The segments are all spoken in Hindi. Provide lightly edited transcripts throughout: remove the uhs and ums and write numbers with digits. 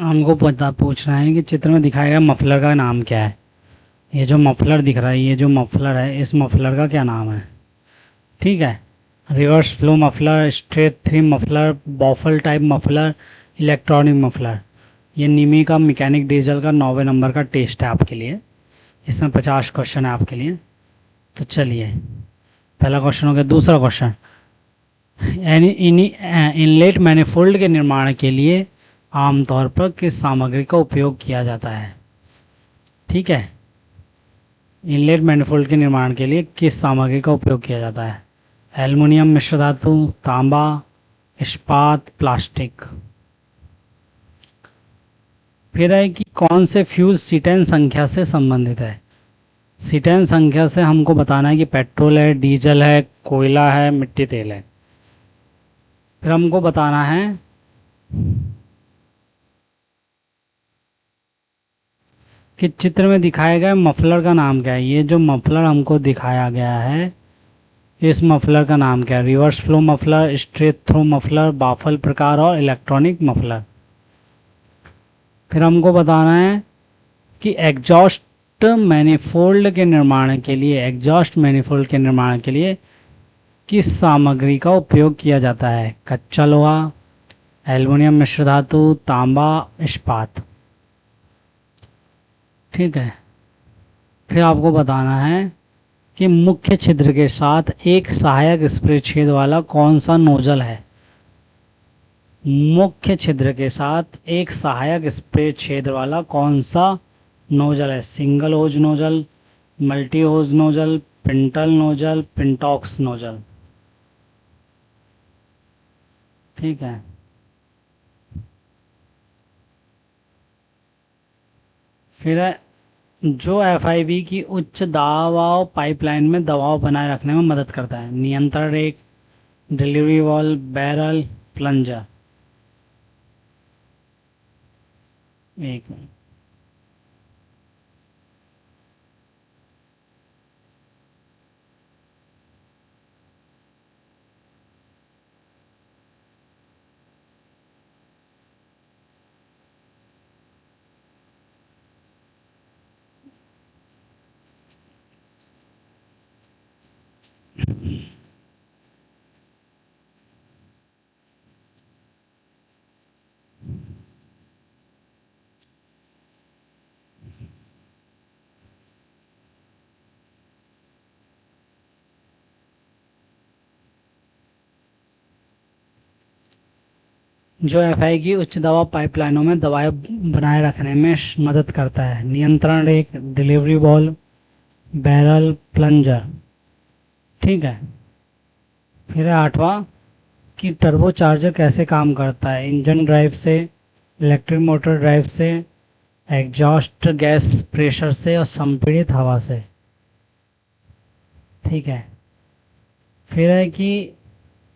हमको पता पूछना है कि चित्र में दिखाया गया मफलर का नाम क्या है। ये जो मफलर दिख रहा है, ये जो मफलर है, इस मफलर का क्या नाम है। ठीक है। Reverse flow muffler, straight three muffler, baffle type muffler, electronic muffler. ये निमी का मैकेनिक डीजल का 9वें नंबर का टेस्ट है आपके लिए। इसमें 50 क्वेश्चन है आपके लिए। तो चलिए, पहला क्वेश्चन हो गया। दूसरा क्वेश्चन, इनलेट मैनिफोल्ड के निर्माण के लिए आमतौर पर किस सामग्री का उपयोग किया जाता है। ठीक है। इनलेट मैनिफोल्ड के निर्माण के लिए किस सामग्री का उपयोग किया जाता है। एल्युमिनियम, मिश्र धातु, तांबा, इस्पात, प्लास्टिक। फिर है कि कौन से फ्यूल सीटेन संख्या से संबंधित है। सीटेन संख्या से हमको बताना है कि पेट्रोल है, डीजल है, कोयला है, मिट्टी तेल है। फिर हमको बताना है कि चित्र में दिखाए गए मफलर का नाम क्या है। ये जो मफलर हमको दिखाया गया है, इस मफलर का नाम क्या है। Reverse flow muffler, straight throw muffler, baffle प्रकार और इलेक्ट्रॉनिक मफलर। फिर हमको बताना है कि एग्जॉस्ट मैनिफोल्ड के निर्माण के लिए किस सामग्री का उपयोग किया जाता है। कच्चा लोहा, एल्युमिनियम मिश्र धातु, तांबा, इस्पात। ठीक है। फिर आपको बताना है कि मुख्य छिद्र के साथ एक सहायक स्प्रे छेद वाला कौन सा नोजल है। मुख्य छिद्र के साथ एक सहायक स्प्रे छेद वाला कौन सा नोजल है। सिंगल होज नोजल, मल्टी होज nozzle, pintle nozzle, pintaux nozzle. ठीक है। फिर है जो एफआईवी की उच्च दबाव पाइपलाइन में दबाव बनाए रखने में मदद करता है। नियंत्रण rack, delivery valve, barrel, plunger. एक मिनट। जो एफआई की उच्च दबाव पाइपलाइनों में दबाव बनाए रखने में मदद करता है। नियंत्रण rack, delivery valve, barrel, plunger. ठीक है। फिर है आठवां कि टर्बो चार्जर कैसे काम करता है। इंजन ड्राइव से, इलेक्ट्रिक मोटर ड्राइव से, एग्जॉस्ट गैस प्रेशर से और संपीड़ित हवा से। ठीक है। फिर है कि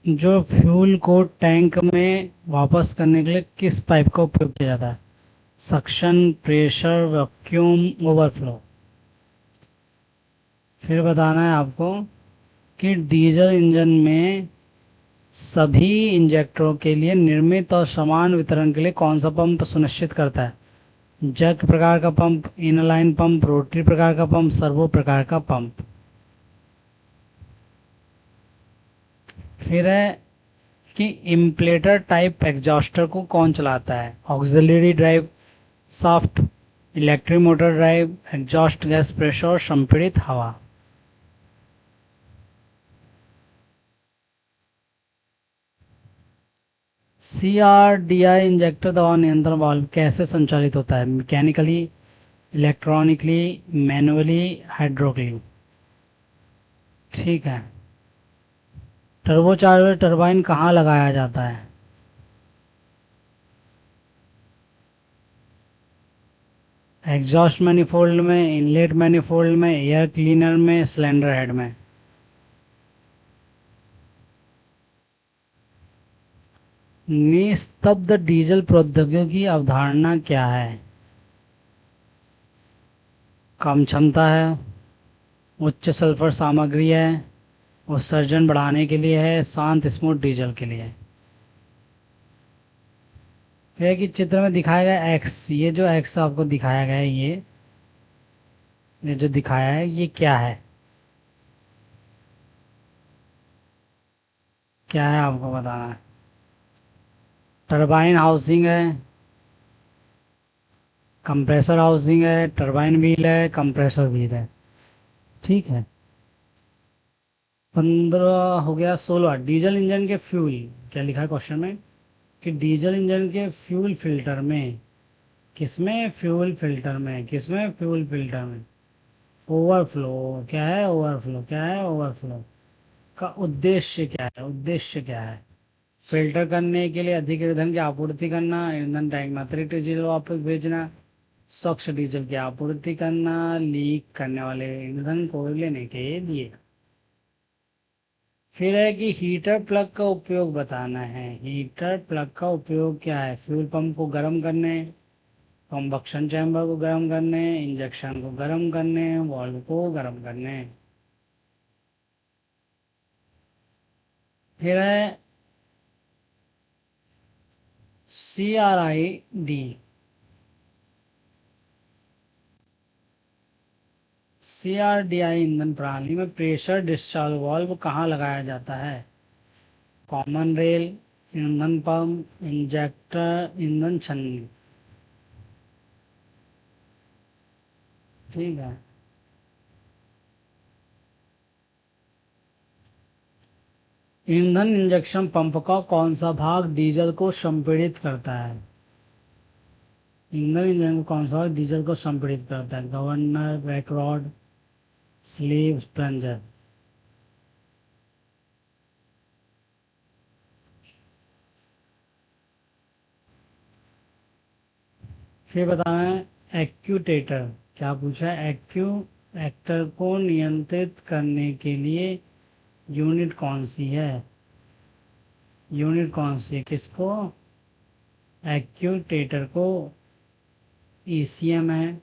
जो फ्यूल को टैंक में वापस करने के लिए किस पाइप का उपयोग किया जाता है। Suction, pressure, vacuum, overflow. फिर बताना है आपको कि डीजल इंजन में सभी इंजेक्टरों के लिए निर्मित और समान वितरण के लिए कौन सा पंप सुनिश्चित करता है। जैक प्रकार का पंप, इनलाइन पंप, रोटरी प्रकार का पंप, सर्वो प्रकार का पंप। फिर है कि इम्प्लेटर टाइप एग्जॉस्टर को कौन चलाता है। Auxiliary drive shaft, electric motor drive, exhaust gas pressure और संपीड़ित हवा। CRDI इंजेक्टर दबाव नियंत्रण वाल्व कैसे संचालित होता है। Mechanically, electronically, manually, hydraulically. ठीक है। टर्बोचार्जर टरबाइन कहाँ लगाया जाता है। एग्जॉस्ट मैनिफोल्ड में, इनलेट मैनिफोल्ड में, एयर क्लीनर में, सिलेंडर हेड में। निस्तब्ध डीजल प्रौद्योगिकी की अवधारणा क्या है। कम क्षमता है, उच्च सल्फर सामग्री है, उत्सर्जन बढ़ाने के लिए है, शांत स्मूथ डीजल के लिए है। फिर है कि चित्र में दिखाया गया एक्स, ये जो एक्स आपको दिखाया गया है, ये जो दिखाया है ये क्या है, क्या है आपको बताना है। टरबाइन हाउसिंग है, कंप्रेसर हाउसिंग है, टरबाइन व्हील है, कंप्रेसर व्हील है। ठीक है। 15 हो गया। 16 डीजल इंजन के फ्यूल, क्या लिखा है क्वेश्चन में कि डीजल इंजन के फ्यूल फिल्टर में, किसमें फ्यूल फिल्टर में, किसमें फ्यूल फिल्टर में ओवरफ्लो, क्या है ओवरफ्लो, क्या है ओवरफ्लो का उद्देश्य क्या है, उद्देश्य क्या है। फिल्टर करने के लिए अधिक ईंधन की आपूर्ति करना, ईंधन टैंक में अतिरिक्त डीजल वापस भेजना, स्वच्छ डीजल की आपूर्ति करना, लीक करने वाले ईंधन को लेने के लिए। फिर है कि हीटर प्लग का उपयोग बताना है। हीटर प्लग का उपयोग क्या है, फ्यूल पंप को गर्म करने, कंबक्शन चैम्बर को गर्म करने, इंजेक्शन को गर्म करने, वाल्व को गर्म करने। फिर है CRID, CRDI ईंधन प्रणाली में प्रेशर डिस्चार्ज वाल्व कहाँ लगाया जाता है। कॉमन रेल, ईंधन पंप, इंजेक्टर, ईंधन छन्नी। ठीक है। ईंधन इंजेक्शन पंप का कौन सा भाग डीजल को संपीड़ित करता है। ईंधन इंजन को कौन सा भाग डीजल को संपीड़ित करता है। Governor, back rod, sleeve, plunger. फिर बताना है एक्यूटेटर, क्या पूछा है, एक्यू एक्टर को नियंत्रित करने के लिए यूनिट कौन सी है, यूनिट कौन सी है किसको, एक्यूटेटर को। ECM है,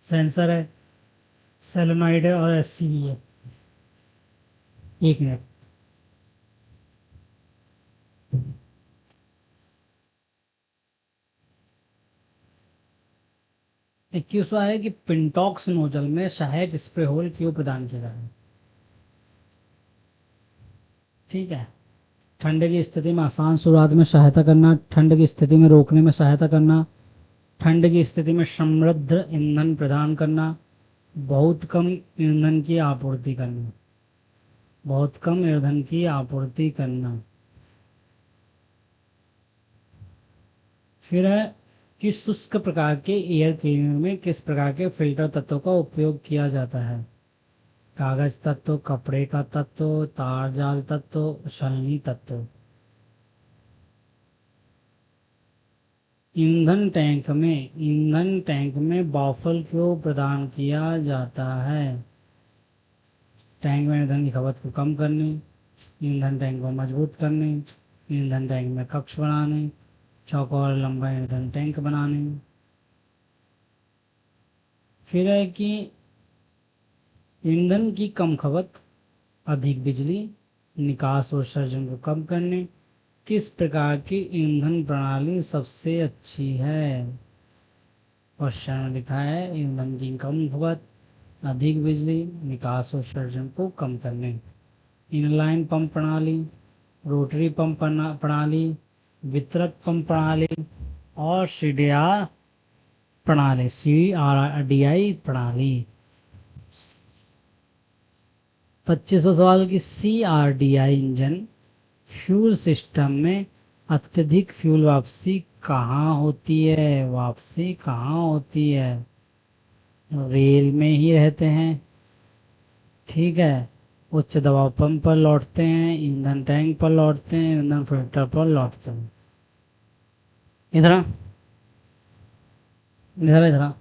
सेंसर है, सोलेनॉइड है और SCV है। एक मिनट। इक्कीसवा है कि पिंटॉक्स नोजल में सहायक स्प्रे होल क्यों प्रदान किया जाता है। ठीक है। ठंड की स्थिति में आसान शुरुआत में सहायता करना, ठंड की स्थिति में रोकने में सहायता करना, ठंड की स्थिति में समृद्ध ईंधन प्रदान करना, बहुत कम ईंधन की आपूर्ति करना, बहुत कम ईंधन की आपूर्ति करना। फिर है कि शुष्क प्रकार के एयर क्लीनर में किस प्रकार के फिल्टर तत्वों का उपयोग किया जाता है। कागज तत्व, कपड़े का तत्व, तार जाल तत्व, छलनी तत्व। ईंधन टैंक में बाफल क्यों प्रदान किया जाता है। टैंक में ईंधन की खपत को कम करने, ईंधन टैंक को मजबूत करने, ईंधन टैंक में कक्ष बनाने, चौकोर लंबा ईंधन टैंक बनाने। फिर है कि ईंधन की कम खपत, अधिक बिजली, निकास और उत्सर्जन को कम करने, किस प्रकार की ईंधन प्रणाली सबसे अच्छी है। क्वेश्चन में लिखा है ईंधन की कम खपत, अधिक बिजली, निकास और उत्सर्जन को कम करने। इनलाइन पंप प्रणाली, रोटरी पंप प्रणाली, वितरक पंप प्रणाली और CRDI प्रणाली। 25वां सवाल की CRDI इंजन फ्यूल सिस्टम में अत्यधिक फ्यूल वापसी कहाँ होती है, वापसी कहाँ होती है। रेल में ही रहते हैं। ठीक है। उच्च दबाव पंप पर लौटते हैं, ईंधन टैंक पर लौटते हैं, ईंधन फिल्टर पर लौटते हैं। इधर आ, इधर आ, इधर आ,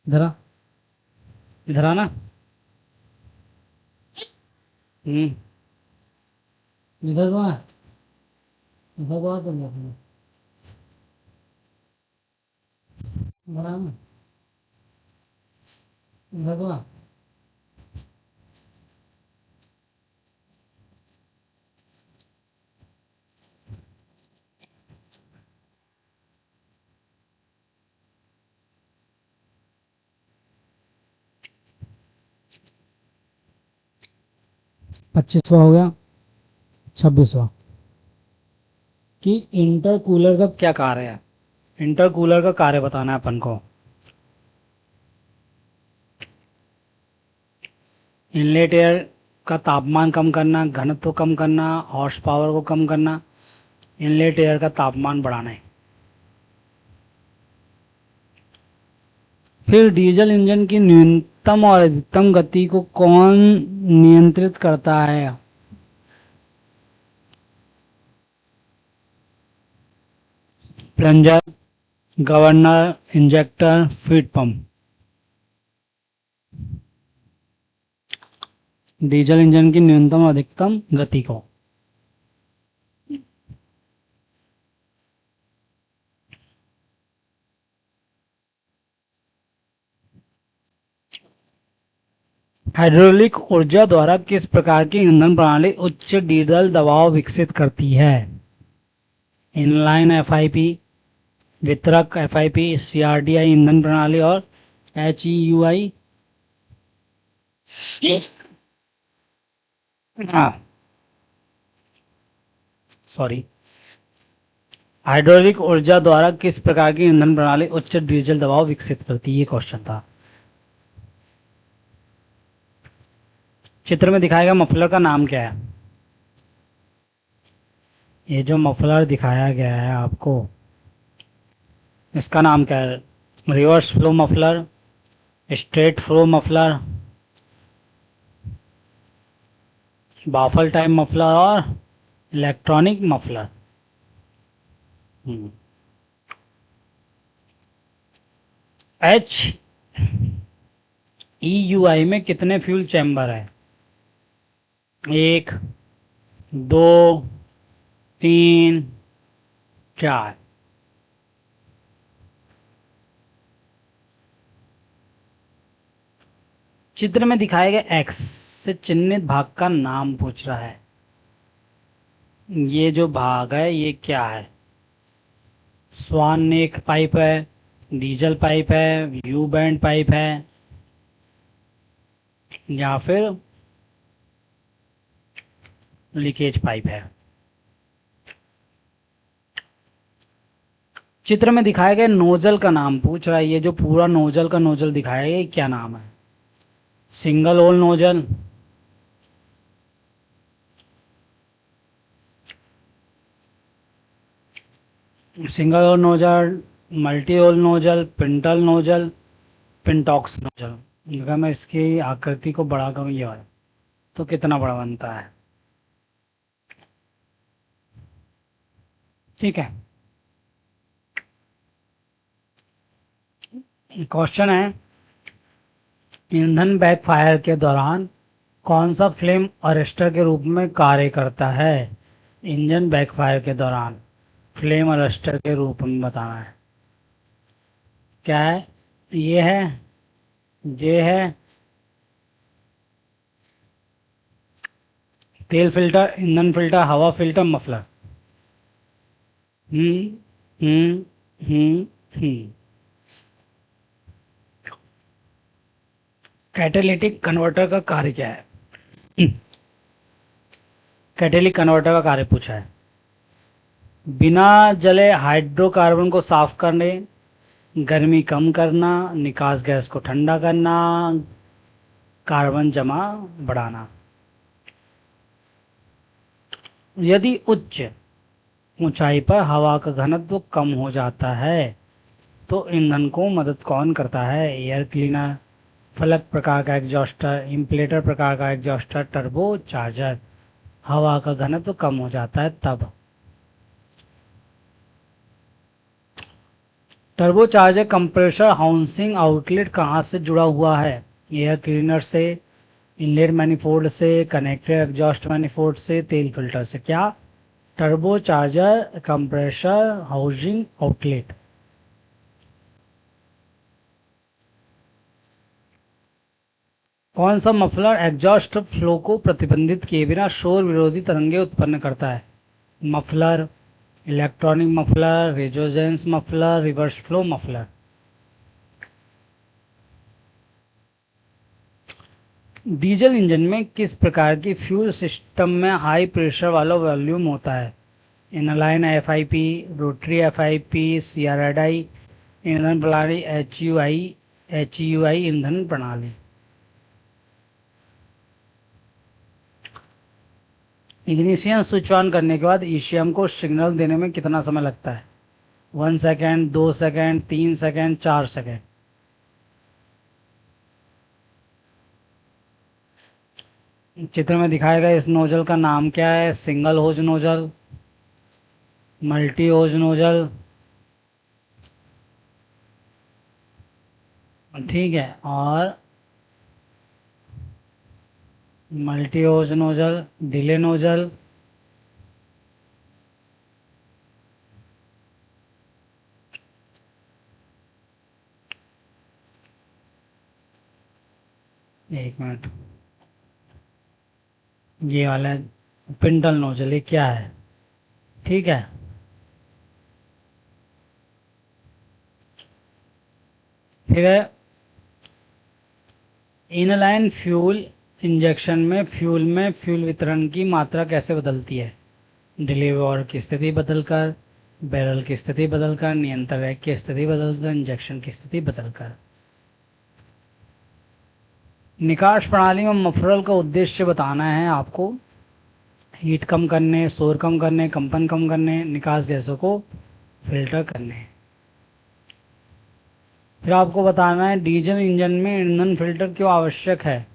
इधर आ, इधर आना। हम्म। इधर को आ, इधर को आ तुम, इधर आना, इधर को आ। 25वां हो गया। 26वां कि इंटरकूलर का क्या कार्य है। इंटरकूलर का कार्य बताना है अपन को। इनलेट एयर का तापमान कम करना, घनत्व कम करना, हॉर्स पावर को कम करना, इनलेट एयर का तापमान बढ़ाना है। फिर डीजल इंजन की न्यूनतम और अधिकतम गति को कौन नियंत्रित करता है। Plunger, governor, injector, feed pump. Diesel engine की न्यूनतम और अधिकतम गति को। हाइड्रोलिक ऊर्जा द्वारा किस प्रकार की ईंधन प्रणाली उच्च डीजल दबाव विकसित करती है। इनलाइन एफआईपी, वितरक एफआईपी, सीआरडीआई ईंधन प्रणाली और एचईयूआई। हाँ, सॉरी। हाइड्रोलिक ऊर्जा द्वारा किस प्रकार की ईंधन प्रणाली उच्च डीजल दबाव विकसित करती है, ये क्वेश्चन था। चित्र में दिखाया गया मफलर का नाम क्या है। ये जो मफलर दिखाया गया है आपको, इसका नाम क्या है। Reverse flow muffler, straight flow muffler, baffle type muffler और electronic muffler. H E U I में कितने फ्यूल चैम्बर है। 1, 2, 3, 4। चित्र में दिखाए गए एक्स से चिन्हित भाग का नाम पूछ रहा है। ये जो भाग है ये क्या है। स्वान नेक पाइप है, डीजल पाइप है, यू बैंड पाइप है, या फिर लीकेज पाइप है। चित्र में दिखाए गए नोजल का नाम पूछ रहा है। ये जो पूरा नोजल का नोजल दिखाया है ये क्या नाम है। Single hole nozzle, single hole nozzle, multi hole nozzle, pintle nozzle, pintaux nozzle. अगर मैं इसकी आकृति को बड़ा करूँ ये वाला, तो कितना बड़ा बनता है। ठीक है। क्वेश्चन है, ईंधन बैकफायर के दौरान कौन सा फ्लेम अरेस्टर के रूप में कार्य करता है। इंजन बैकफायर के दौरान फ्लेम अरेस्टर के रूप में बताना है। क्या है, ये है, ये है, तेल फिल्टर, ईंधन फिल्टर, हवा फिल्टर, मफलर। हम्म हम्म हम्म हम्म कैटेलिटिक कन्वर्टर का कार्य क्या है। कैटेलिक कन्वर्टर का कार्य पूछा है। बिना जले हाइड्रोकार्बन को साफ करने, गर्मी कम करना, निकास गैस को ठंडा करना, कार्बन जमा बढ़ाना। यदि उच्च ऊंचाई पर हवा का घनत्व कम हो जाता है तो ईंधन को मदद कौन करता है। एयर क्लीनर, फलक प्रकार का एग्जॉस्टर, इम्पलेटर प्रकार का एग्जॉस्टर, टर्बो चार्जर। हवा का घनत्व कम हो जाता है तब। Turbo charger compressor housing outlet कहाँ से जुड़ा हुआ है। एयर क्लीनर से, इनलेट मैनिफोल्ड से, कनेक्टेड एग्जॉस्ट मैनिफोल्ड से, तेल फिल्टर से। क्या, turbo charger compressor housing outlet. कौन सा मफलर एग्जॉस्ट फ्लो को प्रतिबंधित किए बिना शोर विरोधी तरंगे उत्पन्न करता है। Muffler, electronic muffler, resonance muffler, reverse flow muffler. Diesel engine में किस प्रकार की फ्यूल सिस्टम में हाई प्रेशर वाला वॉल्यूम होता है? Inline FIP, rotary FIP, CRI ईंधन प्रणाली, एचयूआई ईंधन प्रणाली। इग्निशन स्विच ऑन करने के बाद ईसीएम को सिग्नल देने में कितना समय लगता है? 1 सेकेंड, 2 सेकेंड, 3 सेकेंड, 4 सेकेंड। चित्र में दिखाया गया इस नोजल का नाम क्या है? सिंगल होज नोजल, मल्टी होज नोजल, ठीक है, और मल्टी होज नोजल, डिले नोजल, एक मिनट, ये वाला पिंडल नोजल, ये क्या है? ठीक है, फिर है इनलाइन फ्यूल इंजेक्शन में फ्यूल वितरण की मात्रा कैसे बदलती है? डिलीवर की स्थिति बदलकर, बैरल की स्थिति बदलकर, नियंत्रण रैक की स्थिति बदलकर, इंजेक्शन की स्थिति बदलकर। निकास प्रणाली में मफरल का उद्देश्य बताना है आपको। हीट कम करने, शोर कम करने, कंपन कम करने, निकास गैसों को फिल्टर करने। फिर आपको बताना है डीजल इंजन में ईंधन फिल्टर क्यों आवश्यक है?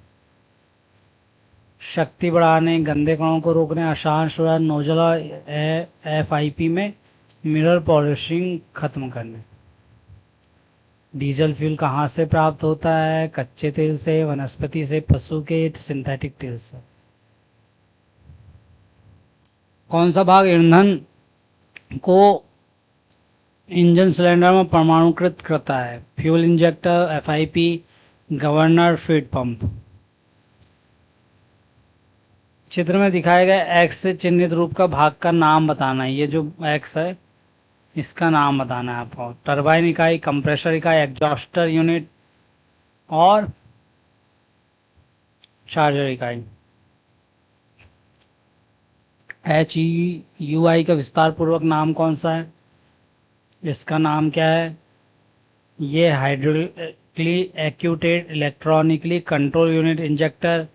शक्ति बढ़ाने, गंदे कणों को रोकने, आसान सुधार, नोजल और एफआईपी में मिरर पॉलिशिंग खत्म करने। डीजल फ्यूल कहाँ से प्राप्त होता है? कच्चे तेल से, वनस्पति से, पशु के सिंथेटिक तेल से। कौन सा भाग ईंधन को इंजन सिलेंडर में परमाणुकृत करता है? Fuel injector, FIP, governor, feed pump. चित्र में दिखाए गए एक्स से चिन्हित रूप का भाग का नाम बताना है। ये जो एक्स है इसका नाम बताना है आपको। टरबाइन इकाई, कंप्रेसर इकाई, एग्जॉस्टर यूनिट और चार्जर इकाई। एचयूआई का विस्तार पूर्वक नाम कौन सा है? इसका नाम क्या है? ये hydraulically actuated electronically control unit injector,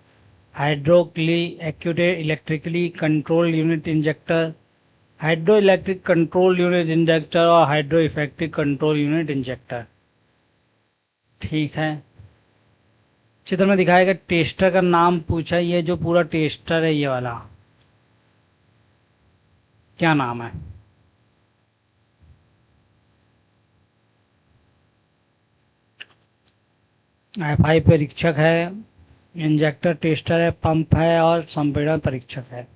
hydraulically actuated electrically control unit injector, hydro electric control unit injector और hydro effective control unit injector. ठीक है, चित्र में दिखाएगा टेस्टर का नाम पूछा। ये जो पूरा टेस्टर है ये वाला क्या नाम है? एफआई परीक्षक है, इंजेक्टर टेस्टर है, पंप है और संपीड़न परीक्षक है।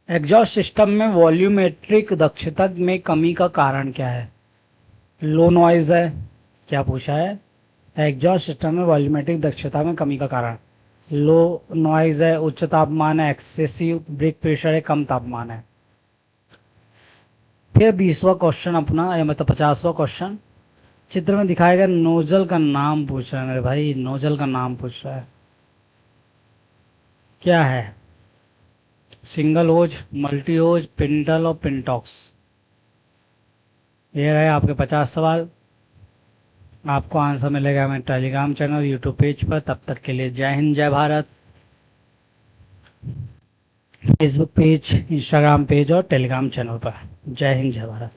एग्जॉस्ट सिस्टम में वॉल्यूमेट्रिक दक्षता में कमी का कारण क्या है? लो नॉइज है। क्या पूछा है? एग्जॉस्ट सिस्टम में वॉल्यूमेट्रिक दक्षता में कमी का कारण लो नॉइज है, उच्च तापमान है, एक्सेसिव ब्रेक प्रेशर है, कम तापमान है। फिर 20वां क्वेश्चन अपना, मतलब 50वां क्वेश्चन, चित्र में दिखाया गया नोजल का नाम पूछ रहा है मेरे भाई। नोजल का नाम पूछ रहा है, क्या है? सिंगल होज, मल्टी होज, पिंटल और पिंटॉक्स। ये रहे आपके 50 सवाल। आपको आंसर मिलेगा मेरे टेलीग्राम चैनल, यूट्यूब पेज पर। तब तक के लिए जय हिंद, जय Bharat. Facebook page, Instagram page और टेलीग्राम चैनल पर। जय हिंद, जय भारत।